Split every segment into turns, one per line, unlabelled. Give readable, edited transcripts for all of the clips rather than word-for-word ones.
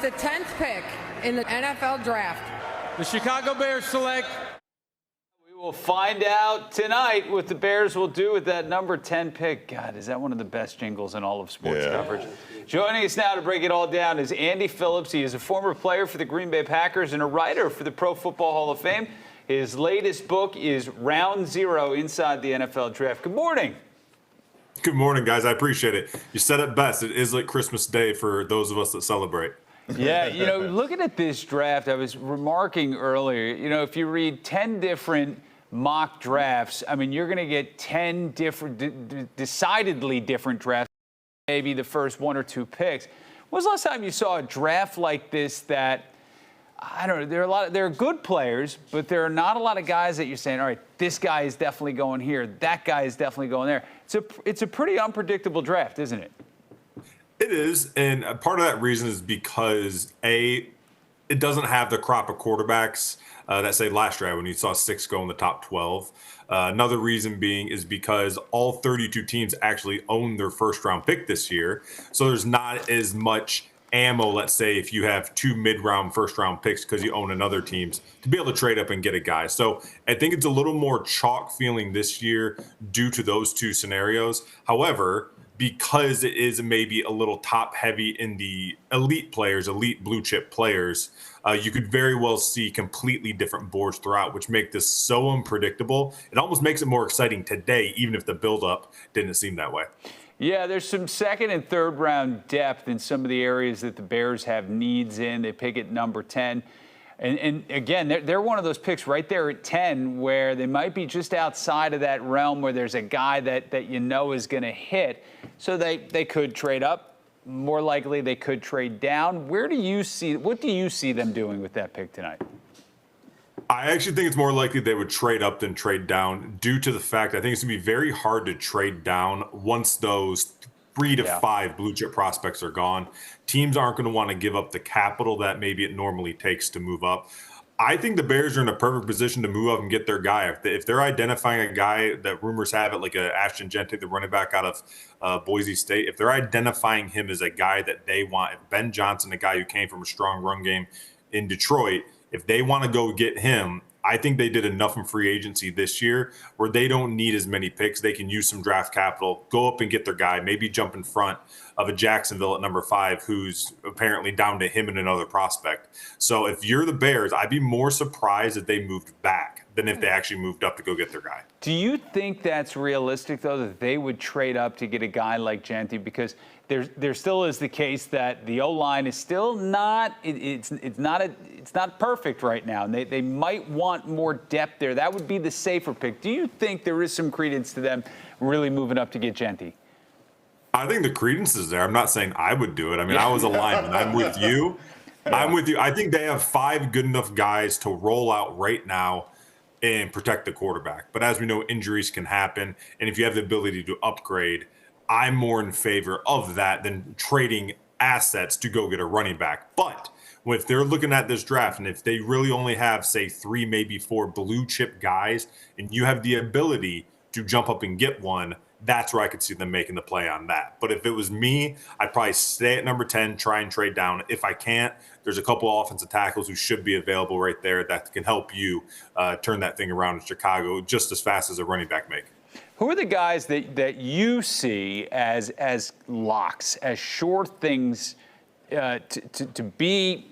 the 10th pick in the NFL draft,
the Chicago Bears select.
We will find out tonight what the Bears will do with that number 10 pick. God, is that one of the best jingles in all of sports coverage? Joining us now to break it all down is Andy Phillips. He is a former player for the Green Bay Packers and a writer for the Pro Football Hall of Fame. His latest book is Round Zero Inside the NFL Draft. Good morning.
Good morning, guys. I appreciate it. You said it best. It is like Christmas Day for those of us that celebrate.
Yeah, looking at this draft, I was remarking earlier, if you read 10 different mock drafts, I mean, you're going to get 10 different, decidedly different drafts, maybe the first one or two picks. When was the last time you saw a draft like this that, I don't know, there are good players, but there are not a lot of guys that you're saying, all right, this guy is definitely going here, that guy is definitely going there. It's a pretty unpredictable draft, isn't it?
It is, and part of that reason is because, it doesn't have the crop of quarterbacks that, say, last draft when you saw 6 go in the top 12. Another reason being is because all 32 teams actually own their first-round pick this year, so there's not as much ammo, let's say, if you have 2 mid-round first-round picks because you own another team's, to be able to trade up and get a guy. So I think it's a little more chalk feeling this year due to those two scenarios. However, because it is maybe a little top heavy in the elite players, elite blue chip players, you could very well see completely different boards throughout, which make this so unpredictable. It almost makes it more exciting today, even if the buildup didn't seem that way.
Yeah, there's some second and third round depth in some of the areas that the Bears have needs in. They pick at number 10. And again, they're one of those picks right there at 10 where they might be just outside of that realm where there's a guy that is going to hit. So they could trade up. More likely they could trade down. What do you see them doing with that pick tonight?
I actually think it's more likely they would trade up than trade down due to the fact I think it's going to be very hard to trade down once those 3 to 5 blue chip prospects are gone. Teams aren't going to want to give up the capital that maybe it normally takes to move up. I think the Bears are in a perfect position to move up and get their guy. If they're identifying a guy that rumors have it, like a Ashton Jeanty, the running back out of Boise State, if they're identifying him as a guy that they want, if Ben Johnson, a guy who came from a strong run game in Detroit, if they want to go get him, I think they did enough in free agency this year where they don't need as many picks. They can use some draft capital, go up and get their guy, maybe jump in front of a Jacksonville at number 5, who's apparently down to him and another prospect. So if you're the Bears, I'd be more surprised if they moved back than if they actually moved up to go get their guy.
Do you think that's realistic, though, that they would trade up to get a guy like Jeanty? Because there still is the case that the O-line is still not it's not perfect right now, and they might want more depth there. That would be the safer pick. Do you think there is some credence to them really moving up to get Jeanty?
I think the credence is there. I'm not saying I would do it. I mean, I was a lineman. I'm with you. I'm with you. I think they have 5 good enough guys to roll out right now and protect the quarterback. But as we know, injuries can happen. And if you have the ability to upgrade, I'm more in favor of that than trading assets to go get a running back. But if they're looking at this draft and if they really only have, say, 3, maybe 4 blue chip guys, and you have the ability to jump up and get one, that's where I could see them making the play on that. But if it was me, I'd probably stay at number 10, try and trade down. If I can't, there's a couple of offensive tackles who should be available right there that can help you turn that thing around in Chicago just as fast as a running back make.
Who are the guys that you see as locks, as sure things to be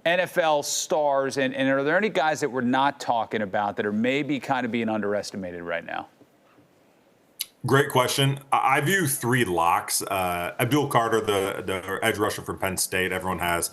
NFL stars? And are there any guys that we're not talking about that are maybe kind of being underestimated right now?
Great question. I view 3 locks. Abdul Carter, the edge rusher from Penn State, everyone has.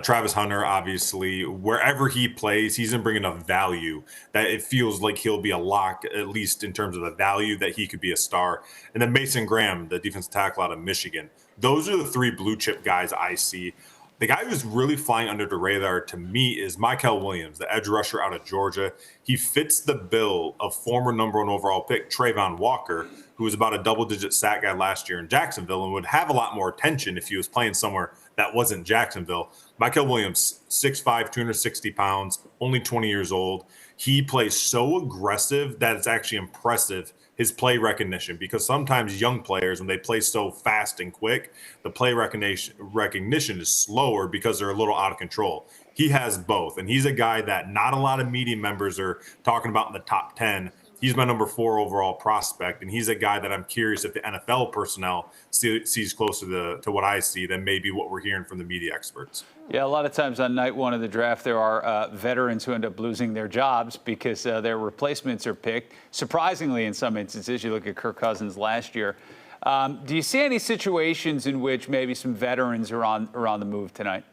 Travis Hunter, obviously, wherever he plays, he's going to bring enough value that it feels like he'll be a lock, at least in terms of the value that he could be a star. And then Mason Graham, the defensive tackle out of Michigan. Those are the 3 blue chip guys I see. The guy who's really flying under the radar to me is Mykel Williams, the edge rusher out of Georgia. He fits the bill of former number 1 overall pick Trayvon Walker, who was about a double-digit sack guy last year in Jacksonville and would have a lot more attention if he was playing somewhere that wasn't Jacksonville. Mykel Williams, 6'5", 260 pounds, only 20 years old. He plays so aggressive that it's actually impressive his play recognition, because sometimes young players, when they play so fast and quick, the play recognition is slower because they're a little out of control. He has both, and he's a guy that not a lot of media members are talking about in the top 10. He's my number 4 overall prospect, and he's a guy that I'm curious if the NFL personnel sees closer to what I see than maybe what we're hearing from the media experts.
Yeah, a lot of times on night one of the draft, there are veterans who end up losing their jobs because their replacements are picked. Surprisingly, in some instances, you look at Kirk Cousins last year. Do you see any situations in which maybe some veterans are on the move tonight?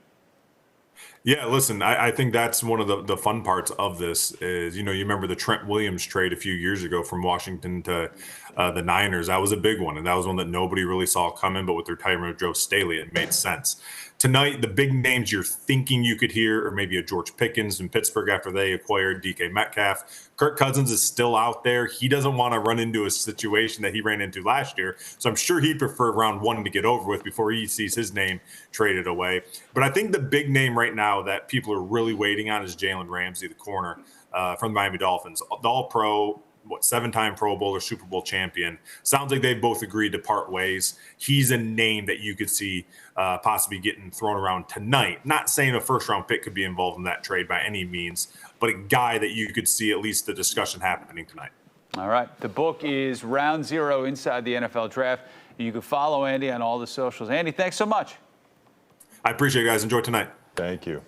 Yeah, listen, I think that's one of the fun parts of this is, you remember the Trent Williams trade a few years ago from Washington to the Niners. That was a big one, and that was one that nobody really saw coming, but with the retirement of Joe Staley, it made sense. Tonight, the big names you're thinking you could hear, or maybe a George Pickens in Pittsburgh after they acquired DK Metcalf. Kirk Cousins is still out there. He doesn't want to run into a situation that he ran into last year, so I'm sure he'd prefer round 1 to get over with before he sees his name traded away. But I think the big name right now that people are really waiting on is Jalen Ramsey, the corner from the Miami Dolphins. The All-Pro, 7-time Pro Bowl or Super Bowl champion. Sounds like they've both agreed to part ways. He's a name that you could see possibly getting thrown around tonight. Not saying a first-round pick could be involved in that trade by any means, but a guy that you could see at least the discussion happening tonight.
All right. The book is Round Zero Inside the NFL Draft. You can follow Andy on all the socials. Andy, thanks so much.
I appreciate it, guys. Enjoy tonight.
Thank you.